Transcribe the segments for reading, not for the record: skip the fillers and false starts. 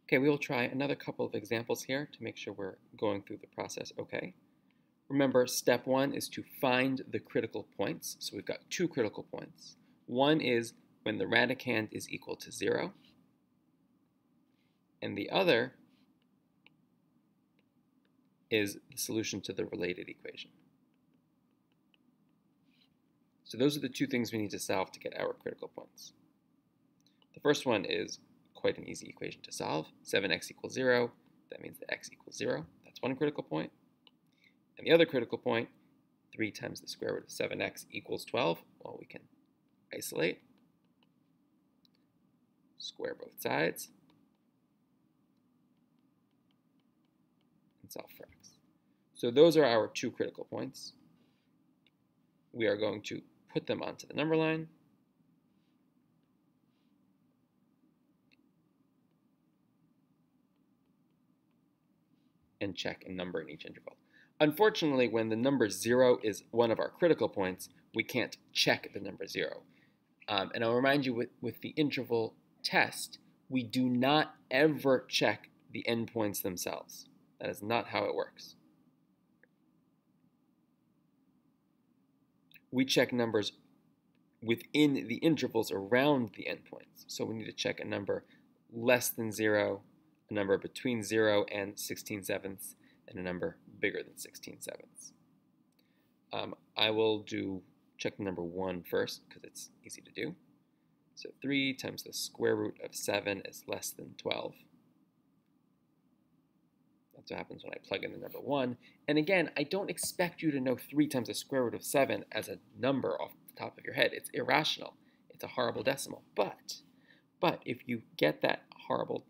Okay, we will try another couple of examples here to make sure we're going through the process okay. Remember, step one is to find the critical points. So we've got two critical points. One is when the radicand is equal to 0, and the other is the solution to the related equation. So those are the two things we need to solve to get our critical points. The first one is quite an easy equation to solve. 7x equals 0. That means that x equals 0. That's one critical point. And the other critical point, 3 times the square root of 7x equals 12. Well, we can isolate, square both sides, and solve for x. So those are our two critical points. We are going to put them onto the number line. And check a number in each interval. Unfortunately, when the number 0 is one of our critical points, we can't check the number 0. And I'll remind you with the interval test, we do not ever check the endpoints themselves. That is not how it works. We check numbers within the intervals around the endpoints. So we need to check a number less than 0, a number between 0 and 16/7, and a number bigger than 16/7. I will check the number 1 first because it's easy to do. So 3 times the square root of 7 is less than 12. That's what happens when I plug in the number 1. And again, I don't expect you to know 3 times the square root of 7 as a number off the top of your head. It's irrational. It's a horrible decimal. But if you get that horrible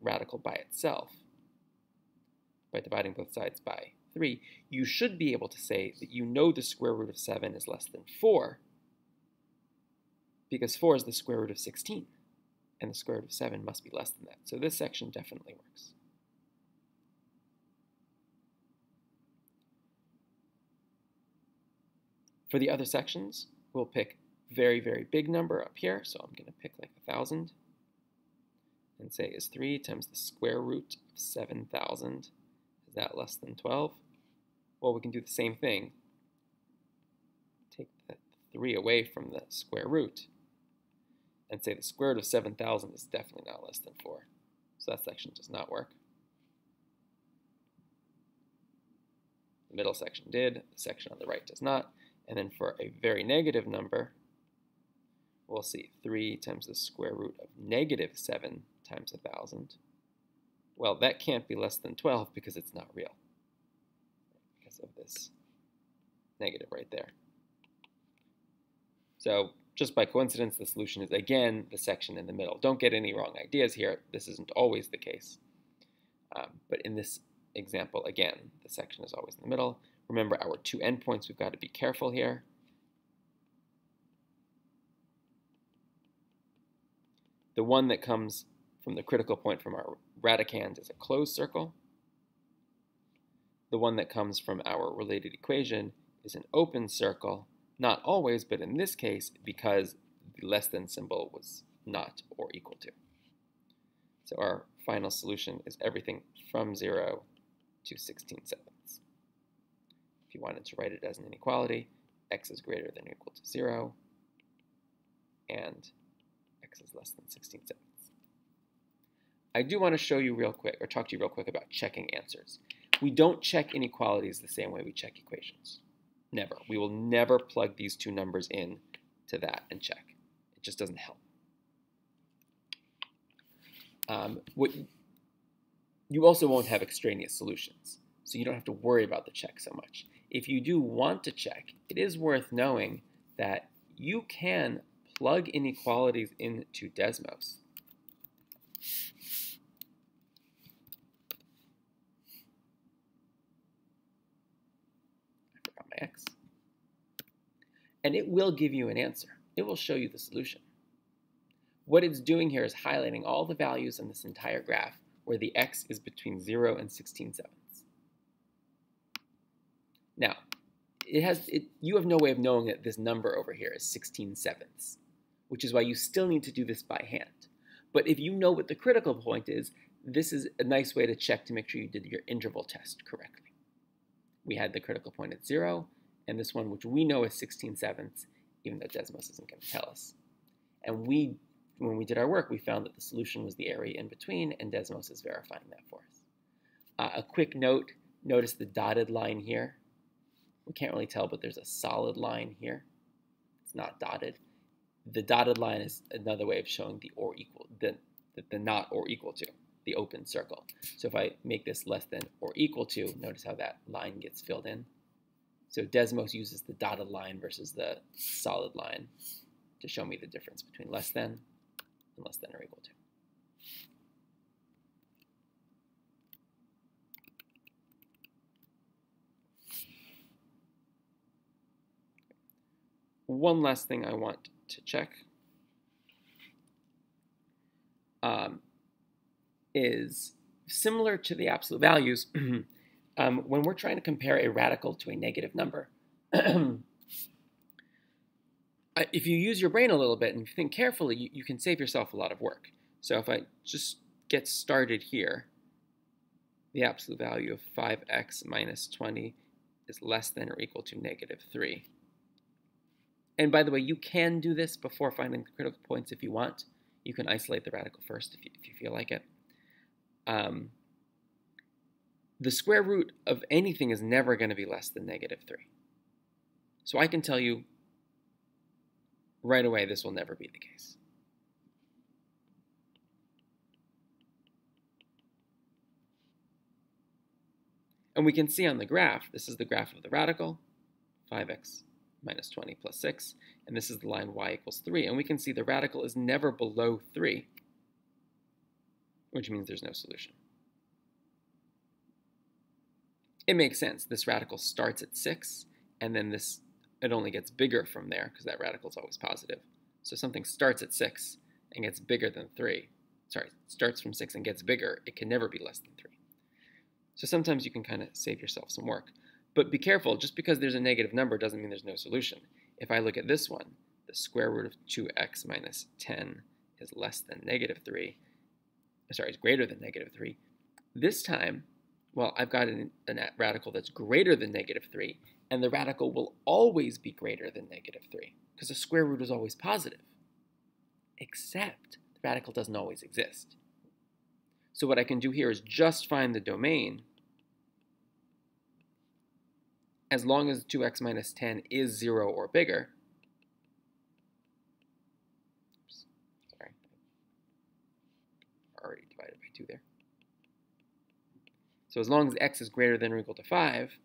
radical by itself, by dividing both sides by 3, you should be able to say that you know the square root of 7 is less than 4, because 4 is the square root of 16, and the square root of 7 must be less than that. So this section definitely works. For the other sections, we'll pick very, very big number up here, so I'm going to pick like 1,000, and say is 3 times the square root of 7,000. Is that less than 12? Well, we can do the same thing. Take the 3 away from the square root and say the square root of 7,000 is definitely not less than 4. So that section does not work. The middle section did, the section on the right does not. And then for a very negative number, we'll see 3 times the square root of negative 7 times 1,000. Well, that can't be less than 12 because it's not real, because of this negative right there. So just by coincidence, the solution is, again, the section in the middle. Don't get any wrong ideas here. This isn't always the case. But in this example, again, the section is always in the middle. Remember our two endpoints, we've got to be careful here. The one that comes from the critical point from our radicand is a closed circle. The one that comes from our related equation is an open circle, not always, but in this case, because the less than symbol was not or equal to. So our final solution is everything from 0 to 16/7. If you wanted to write it as an inequality, x is greater than or equal to 0, and x is less than 16/7. I do want to show you real quick, or talk to you real quick about checking answers. We don't check inequalities the same way we check equations. Never. We will never plug these two numbers in to that and check. It just doesn't help. You also won't have extraneous solutions, so you don't have to worry about the check so much. If you do want to check, it is worth knowing that you can plug inequalities into Desmos. I forgot my x. And it will give you an answer. It will show you the solution. What it's doing here is highlighting all the values in this entire graph where the x is between 0 and 16/7. Now, you have no way of knowing that this number over here is 16/7, which is why you still need to do this by hand. But if you know what the critical point is, this is a nice way to check to make sure you did your interval test correctly. We had the critical point at 0, and this one, which we know is 16/7, even though Desmos isn't going to tell us. And when we did our work, we found that the solution was the area in between, and Desmos is verifying that for us. A quick note, notice the dotted line here. We can't really tell, but there's a solid line here. It's not dotted. The dotted line is another way of showing the or equal, the not or equal to, the open circle. So if I make this less than or equal to, notice how that line gets filled in. So Desmos uses the dotted line versus the solid line to show me the difference between less than and less than or equal to. One last thing I want to check is similar to the absolute values. When we're trying to compare a radical to a negative number, if you use your brain a little bit and think carefully, you can save yourself a lot of work. So if I just get started here, the absolute value of 5x minus 20 is less than or equal to -3. And by the way, you can do this before finding the critical points if you want. You can isolate the radical first if you feel like it. The square root of anything is never going to be less than -3. So I can tell you right away this will never be the case. And we can see on the graph, this is the graph of the radical, 5x minus 20 plus 6, and this is the line y equals 3. And we can see the radical is never below 3, which means there's no solution. It makes sense. This radical starts at 6, and then it only gets bigger from there, because that radical is always positive. So something starts at 6 and gets bigger than 3. Sorry, starts from 6 and gets bigger. It can never be less than 3. So sometimes you can kind of save yourself some work. But be careful, just because there's a negative number doesn't mean there's no solution. If I look at this one, the square root of 2x minus 10 is less than -3. Sorry, it's greater than -3. This time, well, I've got a radical that's greater than -3, and the radical will always be greater than -3, because the square root is always positive. Except the radical doesn't always exist. So what I can do here is just find the domain as long as 2x minus 10 is 0 or bigger. Oops, sorry. Already divided by 2 there. So as long as x is greater than or equal to 5,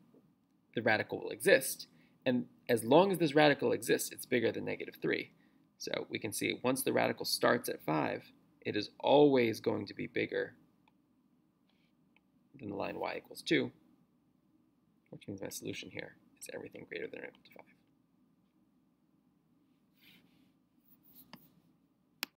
the radical will exist. And as long as this radical exists, it's bigger than -3. So we can see once the radical starts at 5, it is always going to be bigger than the line y equals 2, which means my solution here is everything greater than or equal to 5.